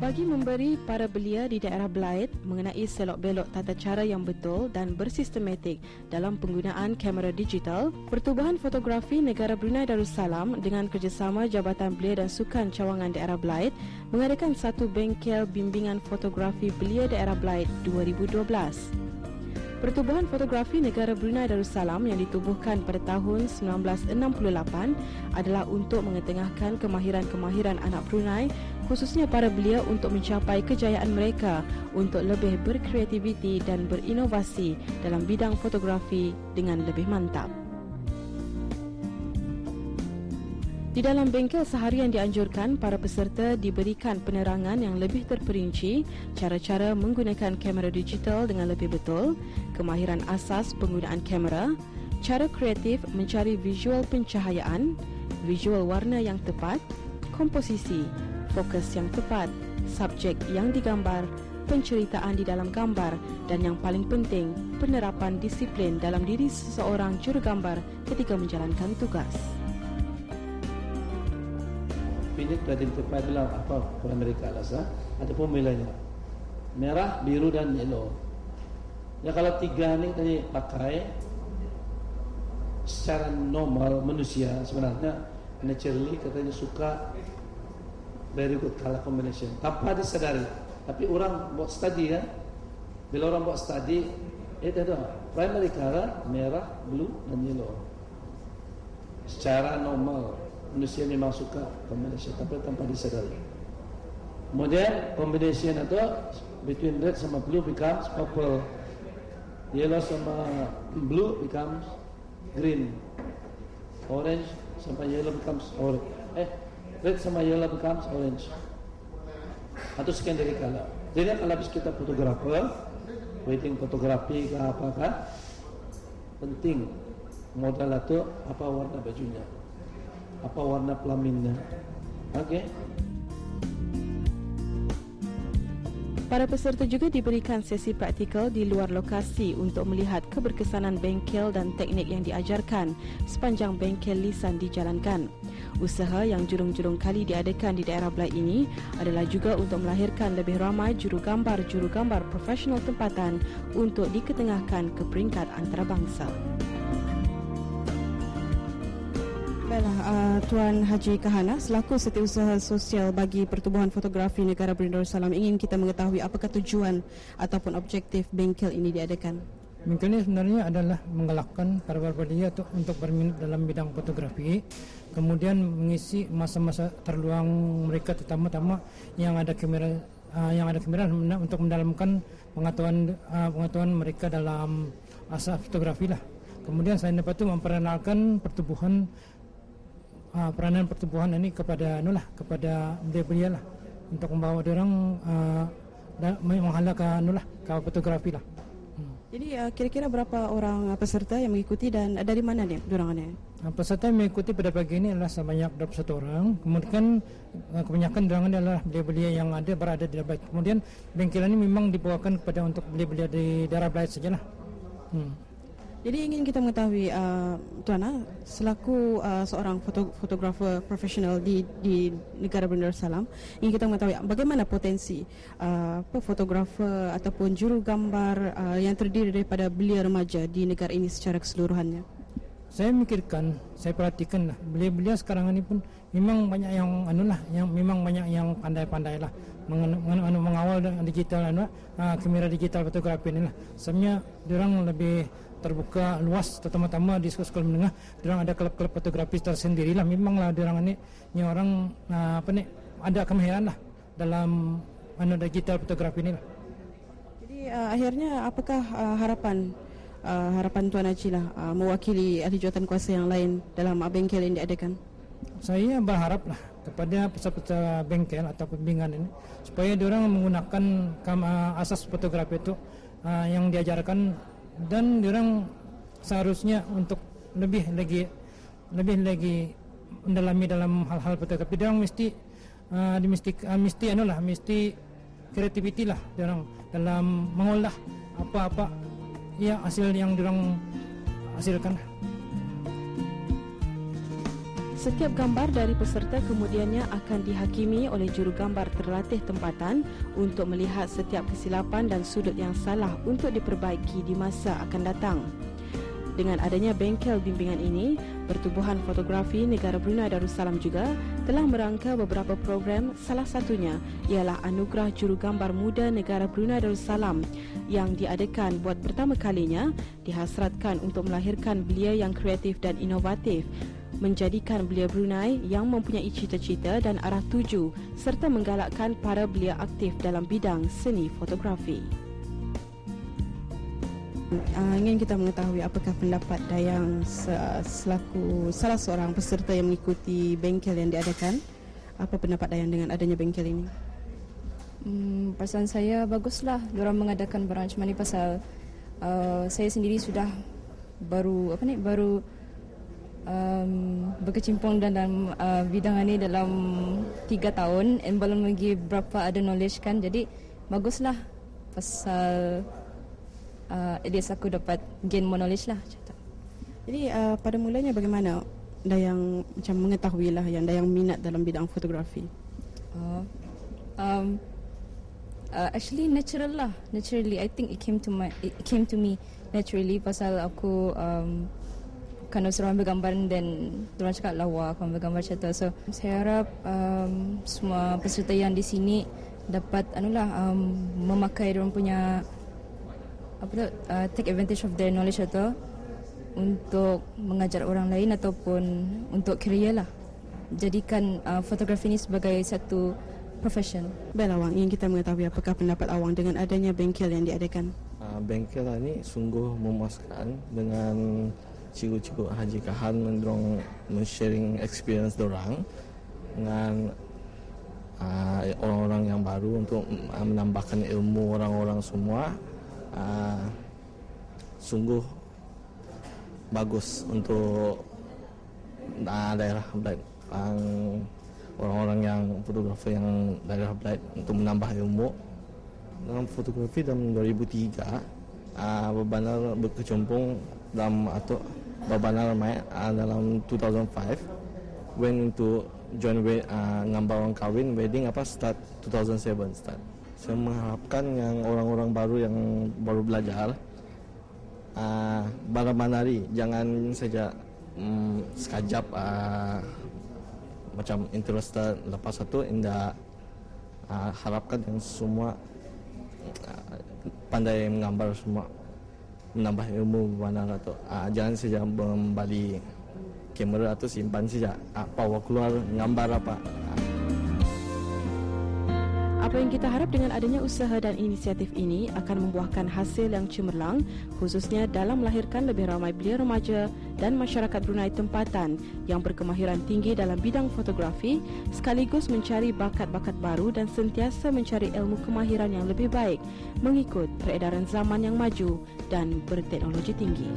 Bagi memberi para belia di daerah Blyth mengenai selok-belok tata cara yang betul dan bersistematik dalam penggunaan kamera digital, Pertubuhan Fotografi Negara Brunei Darussalam dengan kerjasama Jabatan Belia dan Sukan Cawangan Daerah Blyth mengadakan satu bengkel bimbingan fotografi belia daerah Blyth 2012. Pertubuhan Fotografi Negara Brunei Darussalam yang ditubuhkan pada tahun 1968 adalah untuk mengetengahkan kemahiran-kemahiran anak Brunei, khususnya para belia untuk mencapai kejayaan mereka untuk lebih berkreativiti dan berinovasi dalam bidang fotografi dengan lebih mantap. Di dalam bengkel seharian dianjurkan para peserta diberikan penerangan yang lebih terperinci, cara-cara menggunakan kamera digital dengan lebih betul, kemahiran asas penggunaan kamera, cara kreatif mencari visual pencahayaan, visual warna yang tepat, komposisi, fokus yang tepat, subjek yang digambar, penceritaan di dalam gambar dan yang paling penting, penerapan disiplin dalam diri seseorang jurugambar ketika menjalankan tugas. Ini telah identify dalam apa mereka alasan ada formulanya merah, biru dan yellow. Ya kalau tiga ni tadi pakai secara normal manusia sebenarnya naturally katanya suka very good color combination tanpa disadari. Tapi orang buat study ya, bila orang buat study itu ada primary color merah, blue dan yellow. Secara normal manusia memang suka combination tapi tanpa disadari. Kemudian combination itu between red sama blue becomes purple, yellow sama blue becomes green, orange sama yellow becomes orange. Red sama yellow becomes orange. Atau secondary color. Jadi kalau habis kita fotografer, wedding fotografi ke apa kan, penting modal itu apa warna bajunya, apa warna pelaminnya. Okey. Para peserta juga diberikan sesi praktikal di luar lokasi untuk melihat keberkesanan bengkel dan teknik yang diajarkan sepanjang bengkel lisan dijalankan. Usaha yang jurung-jurung kali diadakan di daerah Blyth ini adalah juga untuk melahirkan lebih ramai jurugambar profesional tempatan untuk diketengahkan ke peringkat antarabangsa. Baiklah, Tuan Haji Kahana, selaku Setiausaha Sosial bagi Pertubuhan Fotografi Negara Brunei Darussalam, ingin kita mengetahui apakah tujuan ataupun objektif bengkel ini diadakan? Bengkel ini sebenarnya adalah menggalakkan para belia untuk berminat dalam bidang fotografi, kemudian mengisi masa-masa terluang mereka, terutama yang ada kamera untuk mendalamkan pengetahuan mereka dalam asas fotografi lah. Kemudian selain itu memperkenalkan peranan pertubuhan ini kepada belia lah, untuk membawa orang menghala ke fotografi lah. Jadi kira-kira berapa orang peserta yang mengikuti dan dari mana ni dorangannya? Peserta yang mengikuti pada pagi ini adalah sebanyak 21 orang. Kemudian kebanyakan dorangan adalah belia-belia yang berada di daerah Blyth. Kemudian bengkel ini memang dibawakan kepada untuk belia-belia di daerah Blyth sajalah. Jadi ingin kita mengetahui, Tuan, selaku seorang fotografer profesional di negara Brunei Darussalam, ingin kita mengetahui bagaimana potensi fotografer ataupun juru gambar yang terdiri daripada belia remaja di negara ini secara keseluruhannya. Saya perhatikan lah, belia-belia sekarang ini pun memang banyak yang pandai-pandai lah mengawal digital kamera digital fotografi ini lah. Sebenarnya diorang lebih terbuka luas, terutama di sekolah menengah. Diorang ada klub-klub fotografi tersendiri lah. Memanglah diorang ini orang ada kemahiran lah dalam digital fotografi ini lah. Jadi akhirnya apakah harapan Tuan Haji lah mewakili ahli jawatan kuasa yang lain dalam bengkel yang diadakan? Saya berharap lah kepada peserta bengkel atau pembimbingan ini supaya diorang menggunakan asas fotografi itu yang diajarkan, dan diorang seharusnya untuk lebih lagi mendalami dalam hal-hal fotografi. Diorang mesti kreativiti lah diorang dalam mengolah apa-apa hasil yang diorang hasilkan. Setiap gambar dari peserta kemudiannya akan dihakimi oleh jurugambar terlatih tempatan untuk melihat setiap kesilapan dan sudut yang salah untuk diperbaiki di masa akan datang. Dengan adanya bengkel bimbingan ini, Pertubuhan Fotografi Negara Brunei Darussalam juga telah merangka beberapa program, salah satunya ialah Anugerah Jurugambar Muda Negara Brunei Darussalam yang diadakan buat pertama kalinya dihasratkan untuk melahirkan belia yang kreatif dan inovatif, menjadikan belia Brunei yang mempunyai cita-cita dan arah tuju serta menggalakkan para belia aktif dalam bidang seni fotografi. Ingin kita mengetahui apakah pendapat Dayang selaku salah seorang peserta yang mengikuti bengkel yang diadakan. Apa pendapat Dayang dengan adanya bengkel ini? Perasaan saya baguslah diorang mengadakan barang macam ni pasal saya sendiri sudah baru berkecimpung dalam bidang ini dalam 3 tahun dan belum lagi berapa ada knowledge kan, jadi baguslah pasal at least aku dapat gain more knowledge lah. Jadi pada mulanya bagaimana Dayang macam mengetahui lah yang Dayang minat dalam bidang fotografi? Actually naturally I think it came to me naturally pasal aku kan seorang bergambar dan diorang cakap lawa aku bergambar macam tu. So saya harap semua peserta yang di sini dapat memakai diorang punya take advantage of their knowledge atau untuk mengajar orang lain ataupun untuk career lah. Jadikan fotografi ini sebagai satu profession. Baik Awang, ingin kita mengetahui apakah pendapat Awang dengan adanya bengkel yang diadakan? Bengkel ini sungguh memuaskan dengan cikgu-cikgu Haji Kahan men-sharing experience dorang dengan orang-orang yang baru untuk menambahkan ilmu orang-orang semua. Sungguh bagus untuk daerah Blaid, orang-orang yang fotografer yang daerah Blaid untuk menambah ilmu dalam fotografi. Dalam 2003 Babanar berkecimpung dalam atau Babanar dalam 2005 went into join ngambar orang kahwin wedding start 2007 start. Saya mengharapkan yang orang-orang baru yang baru belajar Babanar jangan saja sekajap macam interested, lepas itu indah harapkan yang semua pandai menggambar, semua menambah ilmu Babanar atau jangan saja membeli kamera atau simpan saja power keluar gambar apa. Apa yang kita harap dengan adanya usaha dan inisiatif ini akan membuahkan hasil yang cemerlang, khususnya dalam melahirkan lebih ramai belia remaja dan masyarakat Brunei tempatan yang berkemahiran tinggi dalam bidang fotografi, sekaligus mencari bakat-bakat baru dan sentiasa mencari ilmu kemahiran yang lebih baik mengikut peredaran zaman yang maju dan berteknologi tinggi.